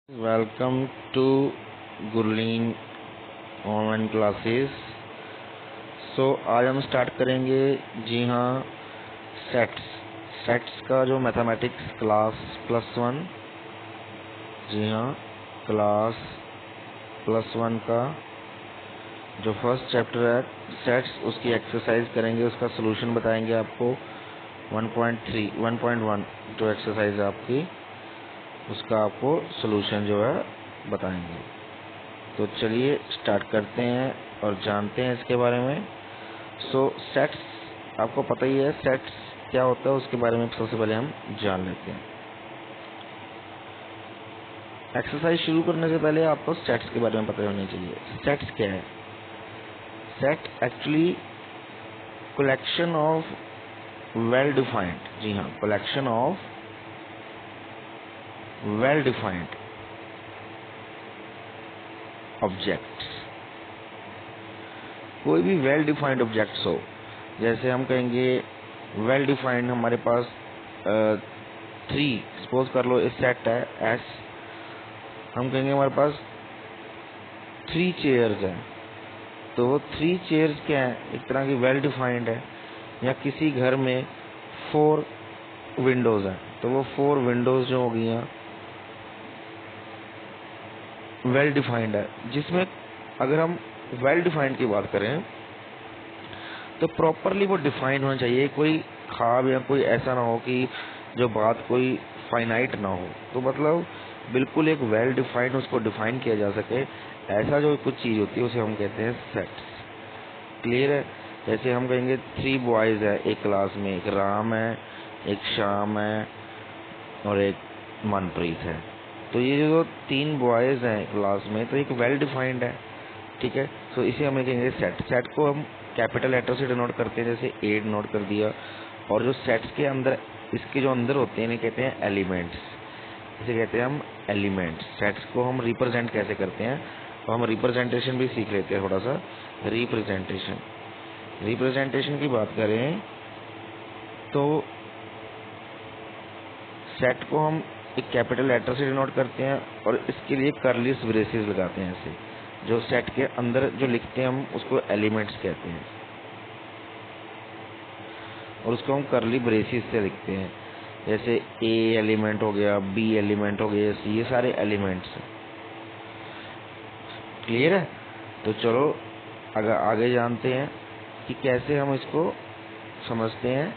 Welcome to Gurleen online classes. आज हम start करेंगे जी हाँ सेट्स का जो मैथमेटिक्स क्लास +1 जी हाँ क्लास +1 का जो फर्स्ट चैप्टर है सेट्स, उसकी एक्सरसाइज करेंगे, उसका सलूशन बताएंगे आपको। 1.1 जो एक्सरसाइज है आपकी, उसका आपको सलूशन जो है बताएंगे। तो चलिए स्टार्ट करते हैं और जानते हैं इसके बारे में। सेट्स आपको पता ही है, सेट्स क्या होता है उसके बारे में सबसे पहले हम जान लेते हैं। एक्सरसाइज शुरू करने से पहले आपको सेट्स के बारे में पता होना चाहिए। सेट्स क्या है? Set actually collection of well defined, जी हाँ, collection of well defined objects. कोई भी वेल डिफाइंड ऑब्जेक्ट्स हो, जैसे हम कहेंगे वेल डिफाइंड हमारे पास 3, सपोज कर लो इस सेट है एस, हम कहेंगे हमारे पास 3 चेयर्स हैं, तो वो 3 चेयर्स क्या है? एक तरह की वेल डिफाइंड है। या किसी घर में 4 विंडोज हैं, तो वो 4 विंडोज जो हो गई हैं वेल डिफाइंड है। जिसमें अगर हम वेल डिफाइंड की बात करें तो प्रॉपरली वो डिफाइन होना चाहिए, कोई ख्वाब या कोई ऐसा ना हो कि जो बात कोई फाइनाइट ना हो। तो मतलब बिल्कुल एक वेल डिफाइंड, उसको डिफाइन किया जा सके, ऐसा जो कुछ चीज़ होती है उसे हम कहते हैं सेट्स। क्लियर है? जैसे हम कहेंगे 3 बॉयज है एक क्लास में, एक राम है, एक श्याम है और एक मनप्रीत है। तो ये जो 3 बॉयज हैं क्लास में, तो एक वेल डिफाइंड है, ठीक है। तो इसे हम कहेंगे सेट। सेट को हम कैपिटल लेटर से डिनोट करते हैं, जैसे 8 नोट कर दिया। और जो सेट्स के अंदर, इसके जो अंदर होते हैं इन्हें कहते हैं एलिमेंट्स, इसे कहते हैं हम एलिमेंट्स। सेट्स को हम रिप्रेजेंट कैसे करते हैं, तो हम रिप्रेजेंटेशन भी सीख लेते हैं थोड़ा सा। रिप्रेजेंटेशन की बात करें तो सेट को हम एक कैपिटल लेटर से डिनोट करते हैं और इसके लिए कर्ली ब्रेसेस लगाते हैं ऐसे। जो सेट के अंदर जो लिखते हैं हम उसको एलिमेंट्स कहते हैं, और उसको हम कर्ली ब्रेसेस से लिखते हैं। जैसे ए एलिमेंट हो गया, बी एलिमेंट हो गया, सी, ये सारे एलिमेंट्स। क्लियर है? तो चलो अगर आगे जानते हैं कि कैसे हम इसको समझते हैं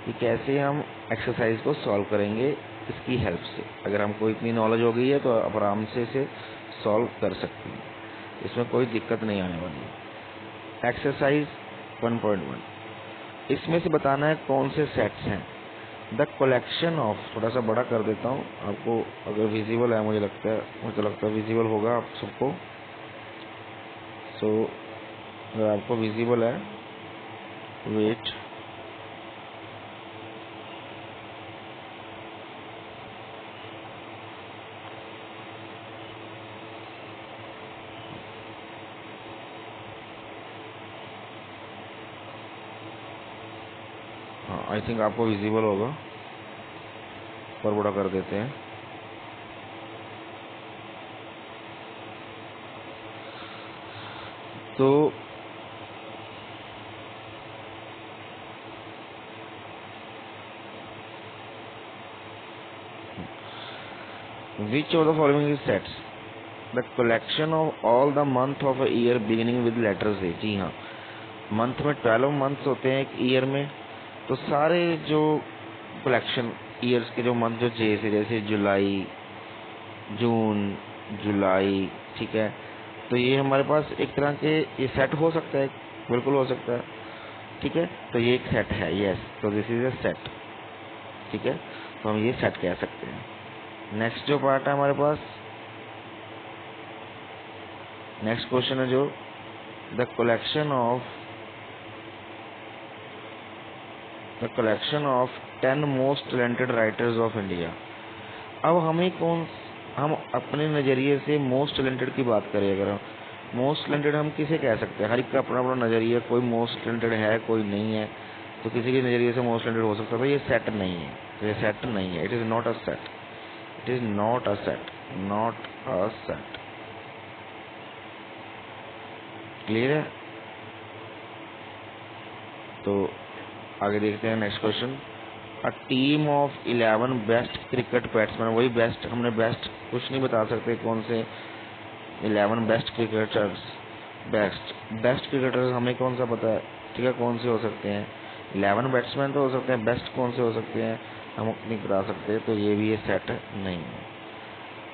कि कैसे हम एक्सरसाइज को सॉल्व करेंगे इसकी हेल्प से। अगर हमको इतनी नॉलेज हो गई है तो आप आराम से इसे सॉल्व कर सकते हैं, इसमें कोई दिक्कत नहीं आने वाली है। एक्सरसाइज 1.1, इसमें से बताना है कौन से सेट्स हैं। द कलेक्शन ऑफ, थोड़ा सा बड़ा कर देता हूँ आपको, अगर विजिबल है, मुझे लगता है विजिबल होगा आप सबको। अगर आपको विजिबल है, वेट, हाँ आई थिंक आपको विजिबल होगा, और बड़ा कर देते हैं। तो which of the following is sets the collection of all the month of a year beginning with letter से। जी हाँ, मंथ में 12 मंथ्स होते हैं एक ईयर में, तो सारे जो कलेक्शन ईयर्स के जो मंथ जो जे से, जैसे जुलाई, जून, जुलाई, ठीक है। तो ये हमारे पास एक तरह के ये सेट हो सकता है, बिल्कुल हो सकता है, ठीक है। तो ये एक सेट है, यस, तो दिस इज ए सेट, ठीक है। तो हम ये सेट कह सकते हैं। नेक्स्ट जो पार्ट है हमारे पास, नेक्स्ट क्वेश्चन है जो the collection of 10 most talented writers of India. अब हम अपने नज़रिए से मोस्ट टैलेंटेड की बात करें, अगर हम मोस्ट टैलेंटेड हम किसे कह सकते हैं? हर एक का अपना अपना नज़रिया, कोई मोस्ट टैलेंटेड है, कोई नहीं है। तो किसी के नज़रिए से मोस्ट टैलेंटेड हो सकता है, ये सेट नहीं है, ये सेट नहीं है, it is not a set, it is not a set. Not a set. Clear है? तो आगे देखते हैं next question. A team of 11 best cricket batsman, वही बेस्ट, हमने बेस्ट कुछ नहीं बता सकते कौन से 11 बेस्ट क्रिकेटर्स, बेस्ट क्रिकेटर्स हमें कौन सा पता है, ठीक है, कौन से हो सकते हैं, 11 बैट्समैन तो हो सकते हैं, बेस्ट कौन से हो सकते हैं हम नहीं बता सकते, तो ये भी ये सेट नहीं है।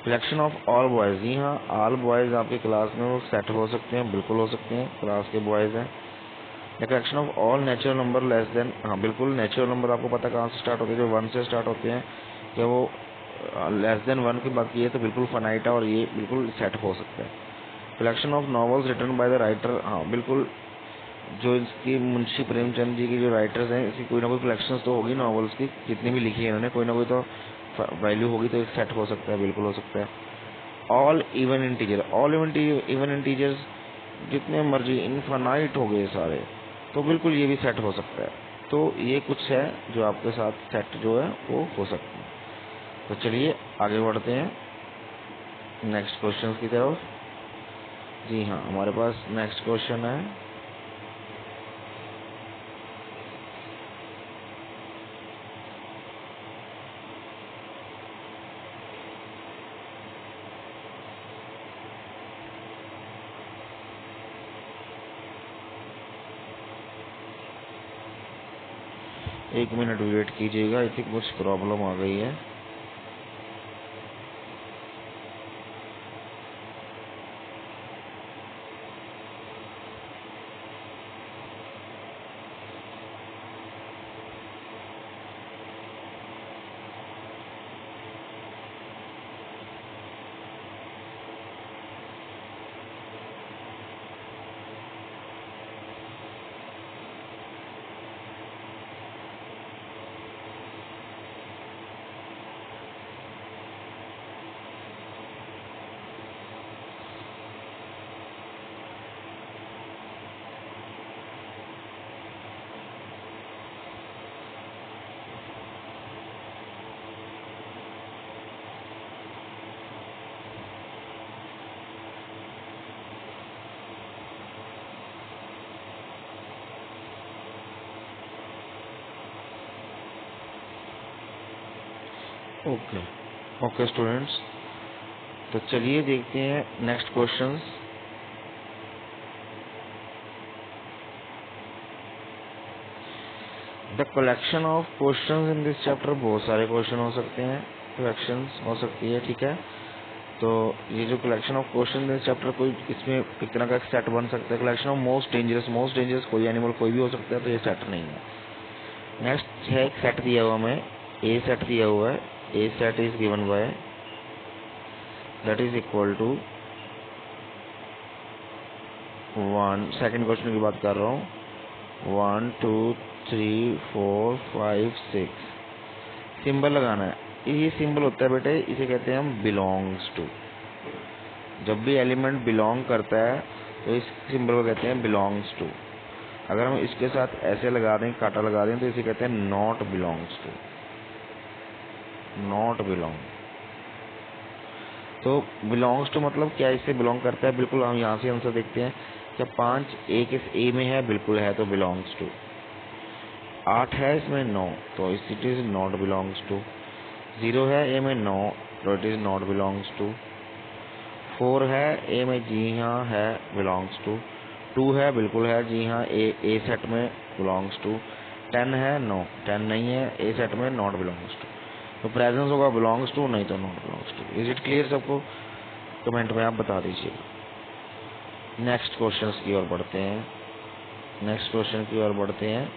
कलेक्शन ऑफ ऑल बॉयज, जी हाँ, ऑल बॉयज आपकी क्लास में वो सेट हो सकते हैं, बिल्कुल हो सकते हैं, क्लास के बॉयज हैं। Collection of all natural number less then, हाँ बिल्कुल, नेचुरल नंबर आपको पता कहाँ से स्टार्ट होते हैं, जो 1 से स्टार्ट होते हैं, क्या वो लेस देन 1 की बात की है तो बिल्कुल फनाइट है और ये बिल्कुल सेट हो सकता है। Collection of novels written by the writer, हाँ बिल्कुल, जो इसकी मुंशी प्रेमचंद जी की जो राइटर्स हैं, इसकी कोई ना कोई कलेक्शंस तो होगी नॉवेल्स की, जितनी भी लिखी है इन्होंने, कोई ना कोई तो वैल्यू होगी, तो सेट हो सकता है, बिल्कुल हो सकता है। All even integer, all even integers जितने मर्जी इनफाइनाइट हो गए सारे, तो बिल्कुल ये भी सेट हो सकता है। तो ये कुछ है जो आपके साथ सेट जो है वो हो सकता है। तो चलिए आगे बढ़ते हैं नेक्स्ट क्वेश्चन की तरफ। जी हाँ, हमारे पास नेक्स्ट क्वेश्चन है, एक मिनट वेट कीजिएगा, आई थिंक कुछ प्रॉब्लम आ गई है। ओके ओके स्टूडेंट्स, तो चलिए देखते हैं next questions. The collection of questions in this chapter, बहुत सारे क्वेश्चन हो सकते हैं, कलेक्शंस हो सकती है, ठीक है। तो ये जो collection of question in this chapter, कोई इसमें एक तरह का सेट बन सकता है। कलेक्शन ऑफ मोस्ट डेंजरस कोई एनिमल कोई भी हो सकता है, तो ये सेट नहीं है। नेक्स्ट है एक सेट दिया हुआ हमें, ए सेट दिया हुआ है, ए set is given by that is equal to 1, second question की बात कर रहा हूँ, 1 2 3 4 5 6, सिंबल लगाना है। ये सिंबल होता है बेटे, इसे कहते हैं हम बिलोंग्स टू। जब भी एलिमेंट बिलोंग करता है तो इस सिंबल को कहते हैं बिलोंग्स टू। अगर हम इसके साथ ऐसे लगा दें, कांटा लगा दें, तो इसे कहते हैं not belongs to, not belong. तो बिलोंग्स टू मतलब क्या, इससे बिलोंग करता है, बिल्कुल। हम यहाँ से आंसर देखते हैं, क्या 5 ए में है, बिल्कुल है, तो बिलोंग्स टू। 8 है इसमें 9, तो it is not belongs to. 0 है ए में 9, तो it is not belongs to. 4 है ए में, जी हाँ है, बिलोंग्स टू। 2 है, बिल्कुल है, जी हाँ, ए सेट में बिलोंग्स टू। 10 है, नो 10 नहीं है, ए सेट में नॉट बिलोंग्स टू। तो प्रेजेंस होगा बिलोंग्स टू, नहीं तो not belongs to. Is it clear सबको? कमेंट में आप बता दीजिए। नेक्स्ट क्वेश्चन की ओर बढ़ते हैं, नेक्स्ट क्वेश्चन की ओर बढ़ते हैं।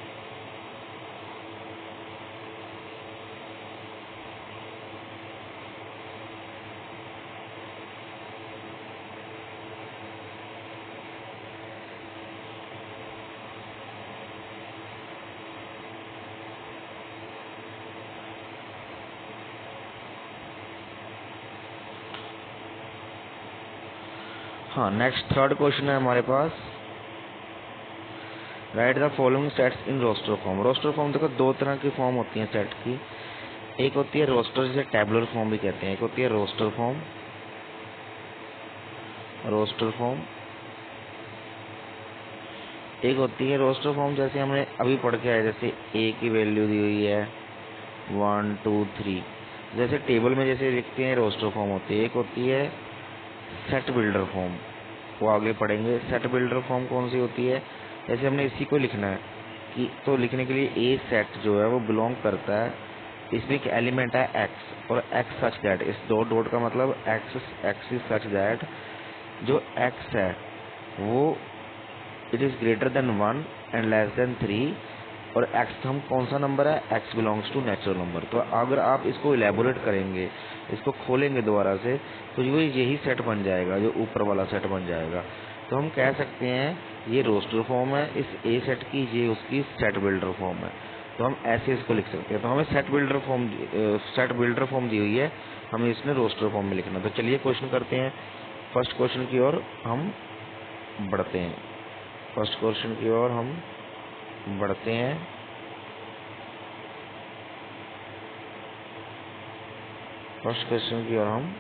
हाँ, नेक्स्ट थर्ड क्वेश्चन है हमारे पास, write the following sets in roster form. Roster form देखो, दो तरह की फॉर्म होती है सेट की। एक होती है रोस्टर, जिसे टैबुलर फॉर्म भी कहते हैं, एक होती है रोस्टर फॉर्म। रोस्टर फॉर्म, एक होती है रोस्टर फॉर्म जैसे हमने अभी पढ़ के आए, जैसे ए की वैल्यू दी हुई है 1 2 3, जैसे टेबल में जैसे लिखते हैं रोस्टर फॉर्म होती है। एक होती है सेट बिल्डर फॉर्म, वो आगे पढ़ेंगे। सेट बिल्डर फॉर्म कौन सी होती है, जैसे हमने इसी को लिखना है कि तो लिखने के लिए ए सेट जो है वो बिलोंग करता है, इसमें एक एलिमेंट है एक्स, और एक्स सच दैट, इस डॉट डॉट का मतलब एक्स इज सच दैट, जो एक्स है वो it is greater than 1 and less than 3, और एक्स हम कौन सा नंबर है, x belongs to natural number. तो अगर आप इसको इलेबोरेट करेंगे, इसको खोलेंगे दोबारा से, तो जो यही सेट बन जाएगा, जो ऊपर वाला सेट बन जाएगा। तो हम कह सकते हैं ये रोस्टर फॉर्म है, इस ए सेट की ये उसकी सेट बिल्डर फॉर्म है। तो हम ऐसे इसको लिख सकते हैं। तो हमें सेट बिल्डर फॉर्म दी हुई है, हमें इसने रोस्टर फॉर्म में लिखना। तो चलिए क्वेश्चन करते हैं, फर्स्ट क्वेश्चन की ओर हम बढ़ते हैं। फर्स्ट क्वेश्चन की ओर हम बढ़ते हैं। फर्स्ट क्वेश्चन की ओर हम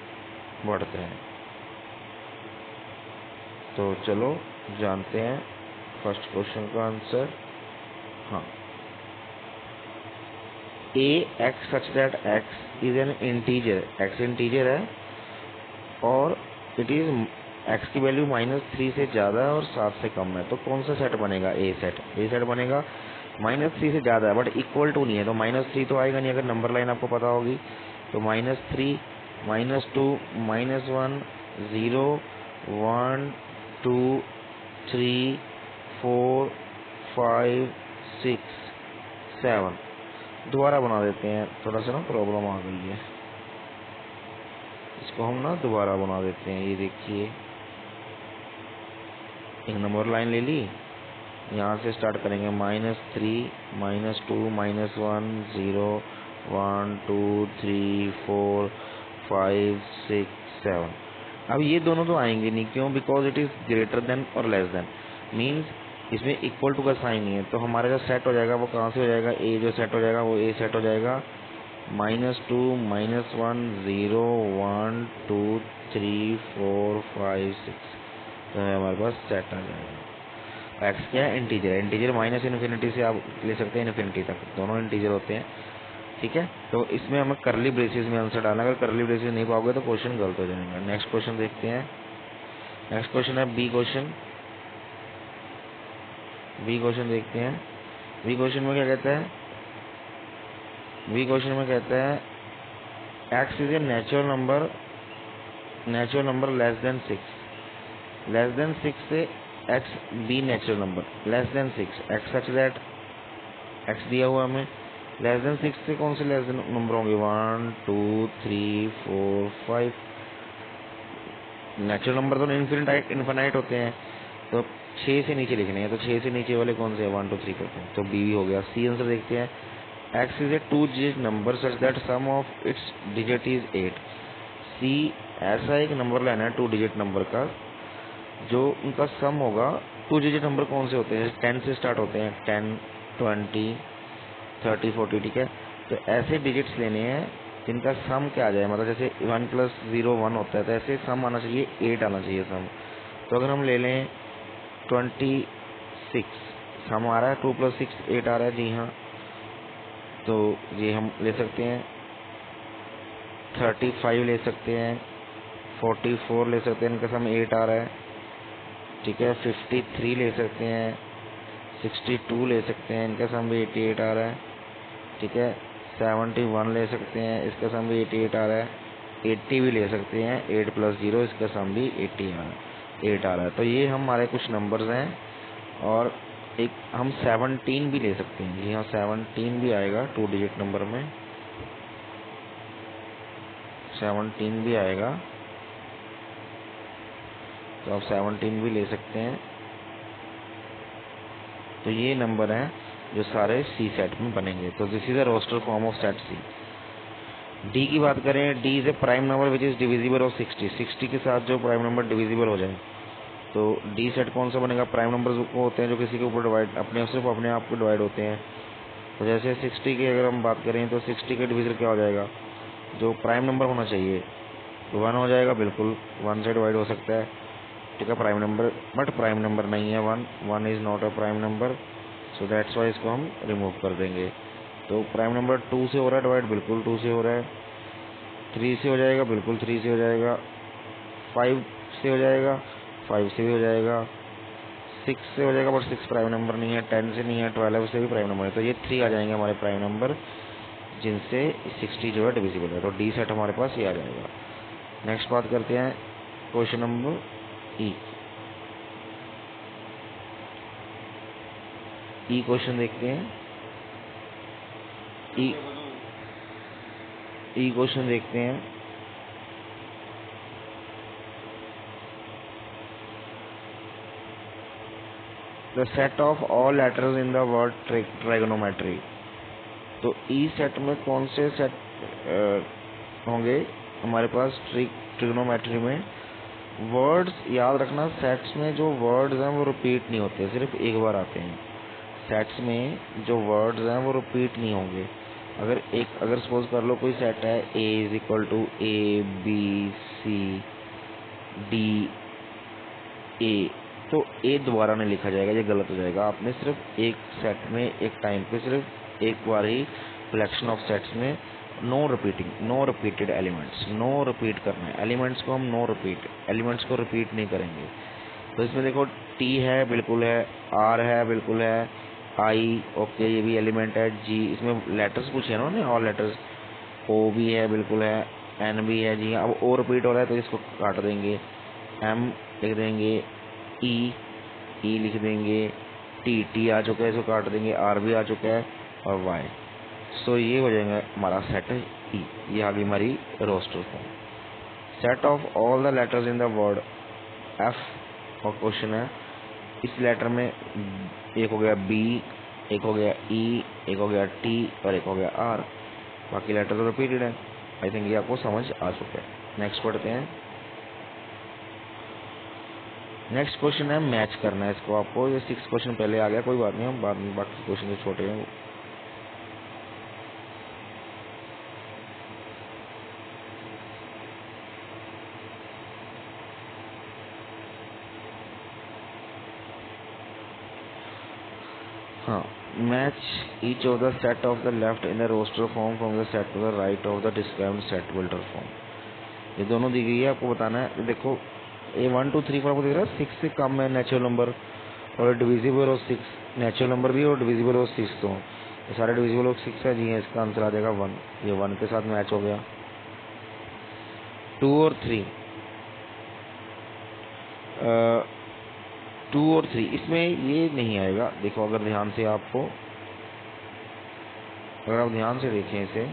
बढ़ते हैं। तो चलो जानते हैं फर्स्ट क्वेश्चन का आंसर। हाँ, a x such that x is an integer, x integer है और इट इज एक्स की वैल्यू -3 से ज़्यादा है और 7 से कम है। तो कौन सा सेट बनेगा, ए सेट बनेगा। -3 से ज़्यादा है बट इक्वल टू नहीं है, तो -3 तो आएगा नहीं अगर नंबर लाइन आपको पता होगी। तो -3 -2 -1 0 1 2 3 4 5 6 7। दोबारा बना देते हैं, थोड़ा सा ना प्रॉब्लम आ गई है, इसको हम ना दोबारा बना देते हैं। ये देखिए, एक नंबर लाइन ले ली, यहाँ से स्टार्ट करेंगे -3 -2 -1 0 1 2 3 4 5 6 7। अब ये दोनों तो आएंगे नहीं, क्यों, because it is greater then और लेस देन, मीन्स इसमें इक्वल टू का साइन नहीं है। तो हमारा जो सेट हो जाएगा वो कहाँ से हो जाएगा, ए जो सेट हो जाएगा वो ए सेट हो जाएगा -2 -1 0 1 2 3 4 5 6। तो हमारे पास सेट आ जाएगा। एक्स क्या है, इंटीजर है। इंटीजर -इन्फिनिटी से आप ले सकते हैं इन्फिनिटी तक, दोनों इंटीजर होते हैं। ठीक है, तो इसमें हमें करली ब्रेसेस में आंसर डालना। अगर करली ब्रेसेस नहीं पाओगे तो क्वेश्चन गलत हो जाएगा। नेक्स्ट क्वेश्चन देखते हैं। नेक्स्ट क्वेश्चन है बी क्वेश्चन। बी क्वेश्चन देखते हैं। बी क्वेश्चन में क्या कहता है, बी क्वेश्चन में कहता है x is a natural number less than 6। Less than 6 से x be natural number less than 6, x such that x दिया हुआ हमें, लेस देन 6 से कौन से लेस देन नंबर होंगे, 1 2 3 4 5। नेचुरल नंबर तो इन्फिनाइट होते हैं, तो 6 से नीचे लिखने हैं। तो 6 से नीचे वाले कौन से 1 2 3 करते हैं, तो बी हो गया। सी आंसर देखते हैं, x is a 2 digit number such that sum of its digit is 8। See ऐसा एक नंबर लेना है 2 डिजिट नंबर का, जो उनका सम होगा। 2 डिजिट नंबर कौन से होते हैं, 10 से स्टार्ट होते हैं, 10 20 30 40। ठीक है, तो ऐसे डिजिट्स लेने हैं जिनका सम क्या आ जाए, मतलब जैसे 1 + 0 1 होता है, तो ऐसे सम आना चाहिए 8 आना चाहिए सम। तो अगर हम ले लें 26, सम आ रहा है 2 + 6 8 आ रहा है, जी हाँ, तो ये हम ले सकते हैं। 35 ले सकते हैं, 44 ले सकते हैं, इनका सम 8 आ रहा है। ठीक है, 53 ले सकते हैं, 62 ले सकते हैं, इनका सम भी 88 आ रहा है। ठीक है, 71 ले सकते हैं, इसका सम भी 88 आ रहा है। 80 भी ले सकते हैं, 8 + 0, इसका सम भी 8 आ रहा है। तो ये हमारे कुछ नंबर्स हैं, और एक हम 17 भी ले सकते हैं, जी हाँ 17 भी आएगा 2 डिजिट नंबर में, 17 भी आएगा, तो आप 17 भी ले सकते हैं। तो ये नंबर हैं जो सारे सी सेट में बनेंगे। तो this is a roster form of set C. D की बात करें, D is a prime number which is divisible of 60। 60 के साथ जो प्राइम नंबर डिविजिबल हो जाए, तो डी सेट कौन सा बनेगा, प्राइम नंबर वो होते हैं जो किसी के ऊपर डिवाइड सिर्फ अपने आप को डिवाइड होते हैं। तो जैसे 60 की अगर हम बात करें, तो 60 का डिविजर क्या हो जाएगा, जो प्राइम नंबर होना चाहिए 1 हो जाएगा, बिल्कुल 1 से डिवाइड हो सकता है। ठीक है, prime number, but prime number नहीं है one, one is not a prime number, so that's why इसको हम रिमूव कर देंगे। तो प्राइम नंबर 2 से हो रहा है डिवाइड, बिल्कुल 2 से हो रहा है, 3 से हो जाएगा, बिल्कुल 3 से हो जाएगा, 5 से हो जाएगा, 5 से भी हो जाएगा, 6 से हो जाएगा, बट 6 प्राइम नंबर नहीं है, 10 से नहीं है, 12 से भी प्राइम नंबर है, तो ये 3 आ जाएंगे हमारे प्राइम नंबर, जिनसे 60 जो है डिविजिबल है, तो डी सेट हमारे पास ये आ जाएगा। नेक्स्ट बात करते हैं क्वेश्चन नंबर ई। ई क्वेश्चन देखते हैं, ई क्वेश्चन देखते हैं। The set of all letters in the word trigonometry. तो ई सेट में कौन से सेट होंगे हमारे पास ट्रिग्नोमेट्री में? वर्ड्स याद रखना, सेट्स में जो वर्ड्स हैं वो रिपीट नहीं होते, सिर्फ एक बार आते हैं। सेट्स में जो वर्ड्स हैं वो रिपीट नहीं होंगे। अगर सपोज कर लो कोई सेट है a is equal to a b c d a, तो ए दोबारा नहीं लिखा जाएगा, ये गलत हो जाएगा। आपने सिर्फ एक सेट में एक टाइम पे सिर्फ एक बार ही कलेक्शन ऑफ सेट्स में no repeating, no repeated elements, no repeat करना है एलिमेंट्स को, हम नो रिपीट एलिमेंट्स को रिपीट नहीं करेंगे। तो इसमें देखो टी है बिल्कुल है, आर है बिल्कुल है, आई ओके ये भी एलिमेंट है, जी इसमें लेटर्स पूछे ना उन्होंने, ऑल लेटर्स, ओ भी है बिल्कुल है, एन भी है जी। अब ओ रिपीट हो रहा है तो इसको काट देंगे, एम लिख देंगे, ई लिख देंगे, टी आ चुका है इसको काट देंगे, आर भी आ चुका है और वाई। सो ये हो जाएगा हमारा सेट ई, ये आ गई हमारी roster form. Set of all the letters in the word F और क्वेश्चन है, इस लेटर में एक हो गया बी, एक हो गया ई, एक हो गया टी और एक हो गया आर, बाकी लेटर तो रिपीटेड है। आई थिंक ये आपको समझ आ चुका है। नेक्स्ट पढ़ते हैं। नेक्स्ट क्वेश्चन है मैच करना है इसको आपको, ये 6 क्वेश्चन पहले आ गया, कोई बात नहीं, हम बाद में बाकी क्वेश्चन जो छोटे हैं हाँ। Match each of the set of the left in the roster form from the set to the right of the described set builder form. ये दोनों दी गई है, आपको बताना है। देखो ये 1 2 3 4 आपको दिख रहा है, 6 से कम है नेचुरल नंबर और डिविजिबल हो 6, नेचुरल नंबर भी और डिविजिबल हो 6, तो ये सारे डिविजिबल हो 6 है जी, है इसका आंसर आ जाएगा 1। ये 1 के साथ मैच हो गया। 2 और 3, 2 और 3 इसमें ये नहीं आएगा। देखो अगर ध्यान से आपको, अगर आप ध्यान से देखें इसे,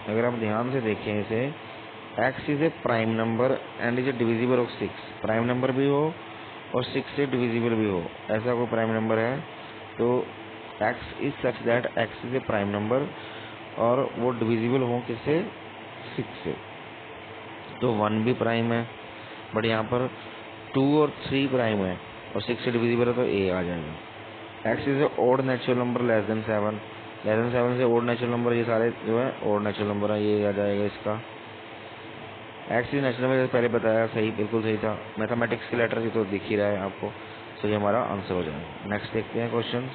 अगर आप ध्यान से देखें इसे, x is a prime number and is a divisible of 6, prime number भी हो और 6 से डिविजिबल भी हो, ऐसा कोई प्राइम नंबर है तो x is such that x is a prime number और वो डिविजिबल हो किससे, 6 से, तो 1 भी प्राइम है। बट यहाँ पर 2 और 3 प्राइम है और 6 से डिविजिबल है तो a आ जाएगा। x is a odd natural number less than 7, less than 7 से ओड नेचुरल नंबर, ये सारे जो है ओड नेचुरल नंबर है, ये आ जाएगा इसका। एक्स इज नेचुरल नंबर पहले बताया, सही बिल्कुल सही था। मैथमेटिक्स के लेटर तो दिख ही रहा है आपको, तो ये हमारा आंसर हो जाएगा। नेक्स्ट देखते हैं क्वेश्चन।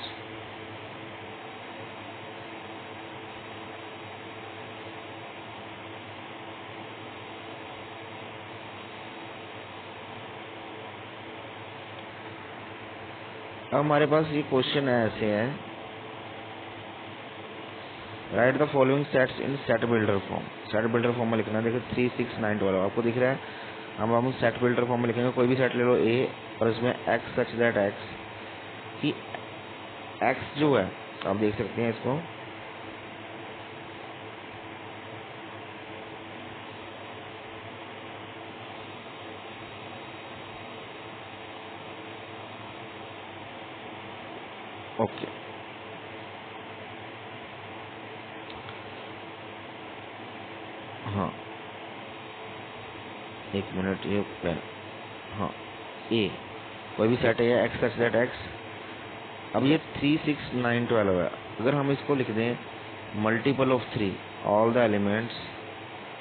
अब हमारे पास ये क्वेश्चन ऐसे है, right the following sets in set builder form. Set builder form में लिखना है, देखिए 3 6 9 12 आपको दिख रहा है। हम सेट बिल्डर फॉर्म में लिखेंगे, कोई भी सेट ले लो ए और इसमें एक्स सच दैट एक्स, कि एक्स जो है आप देख सकते हैं इसको, ओके हाँ एक मिनट ये हाँ ए, कोई भी सेट ए है एक्स सच दैट एक्स। अब ये 3, 6, 9, 12 है। अगर हम इसको लिख दें multiple of 3 all the elements,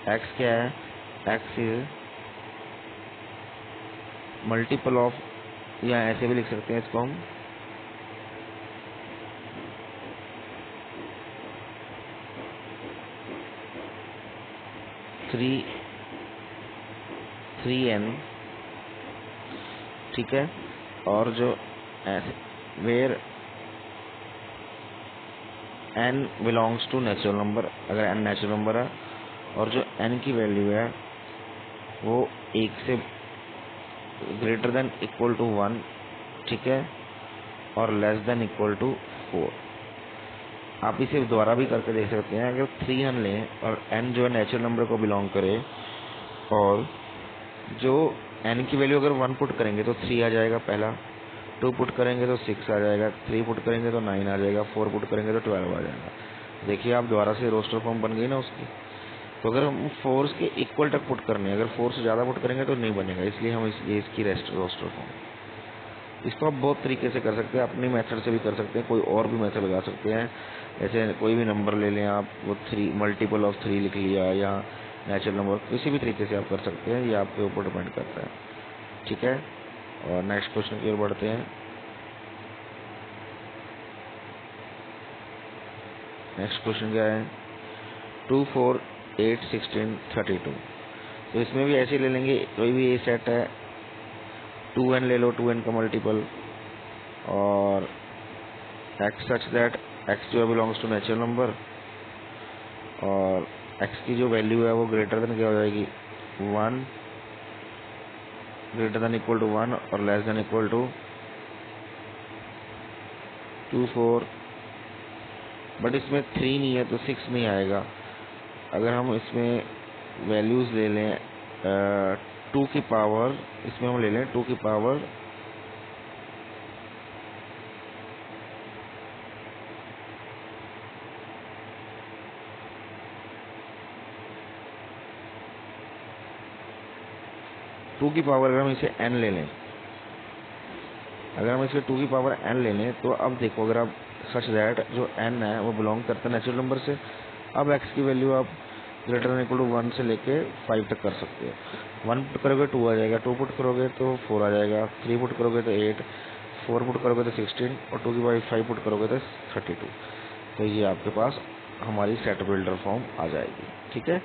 x क्या है, एक्स इज मल्टीपल ऑफ, या ऐसे भी लिख सकते हैं इसको हम 3n, ठीक है। और जो where n belongs to natural number, अगर n नेचुरल नंबर है और जो n की वैल्यू है वो 1 से ग्रेटर देन इक्वल टू 1, ठीक है, और लेस देन इक्वल टू 4। आप इसे दोबारा भी करके देख सकते हैं। अगर 3n लें और n जो है नेचुरल नंबर को बिलोंग करे, और जो n की वैल्यू अगर 1 पुट करेंगे तो 3 आ जाएगा पहला, 2 पुट करेंगे तो 6 आ जाएगा, 3 पुट करेंगे तो 9 आ जाएगा, 4 पुट करेंगे तो 12 आ जाएगा। देखिए आप दोबारा से रोस्टर फॉर्म बन गई ना उसकी। तो अगर हम 4 के इक्वल तक पुट करने, अगर 4 से ज़्यादा पुट करेंगे तो नहीं बनेगा, इसलिए हम ये इसकी रोस्टर फॉर्म। इसको आप बहुत तरीके से कर सकते हैं, अपनी मेथड से भी कर सकते हैं, कोई और भी मेथड लगा सकते हैं। जैसे कोई भी नंबर ले लें आप, वो 3 मल्टीपल ऑफ 3 लिख लिया, या नेचुरल नंबर, किसी भी तरीके से आप कर सकते हैं, ये आपके ऊपर डिपेंड करता है, ठीक है। और नेक्स्ट क्वेश्चन की ओर बढ़ते हैं। नेक्स्ट क्वेश्चन क्या है, 2, 4, 8, 16, 32। तो इसमें भी ऐसे ले लेंगे, कोई भी ए सेट है, 2n ले लो, 2n का मल्टीपल, और एक्स सच दैट एक्स जो बिलोंग्स टू नेचुरल नंबर, और एक्स की जो वैल्यू है वो ग्रेटर देन क्या हो जाएगी, 1, ग्रेटर देन इक्वल टू 1 और less than equal to 2, 4। But इसमें 3 नहीं है तो 6 नहीं आएगा। अगर हम इसमें वैल्यूज ले लें 2 की पावर, इसमें हम ले लें 2 की पावर 2 की पावर, अगर हम इसे n ले लें, अगर हम इसे 2 की पावर n ले लें, तो अब देखो, अगर आप सच दैट जो n है वो बिलोंग करता है नेचुरल नंबर से, अब x की वैल्यू आप ग्रेटर देन इक्वल टू 1 से लेके 5 तक कर सकते हो। 1 पुट करोगे 2 आ जाएगा, 2 पुट करोगे तो 4 आ जाएगा, 3 पुट करोगे तो 8, 4 पुट करोगे तो 16, और 2 की पावर 5 पुट करोगे तो 32। तो ये आपके पास हमारी सेट बिल्डर फॉर्म आ जाएगी, ठीक है।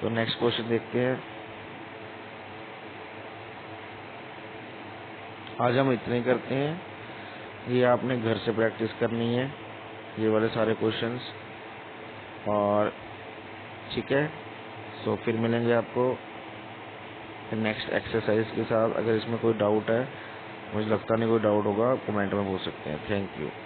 तो नेक्स्ट क्वेश्चन देखते हैं। आज हम इतने ही करते हैं, ये आपने घर से प्रैक्टिस करनी है, ये वाले सारे क्वेश्चंस, और ठीक है। सो फिर मिलेंगे आपको नेक्स्ट एक्सरसाइज के साथ। अगर इसमें कोई डाउट है, मुझे लगता नहीं कोई डाउट होगा, कमेंट में पूछ सकते हैं। Thank you.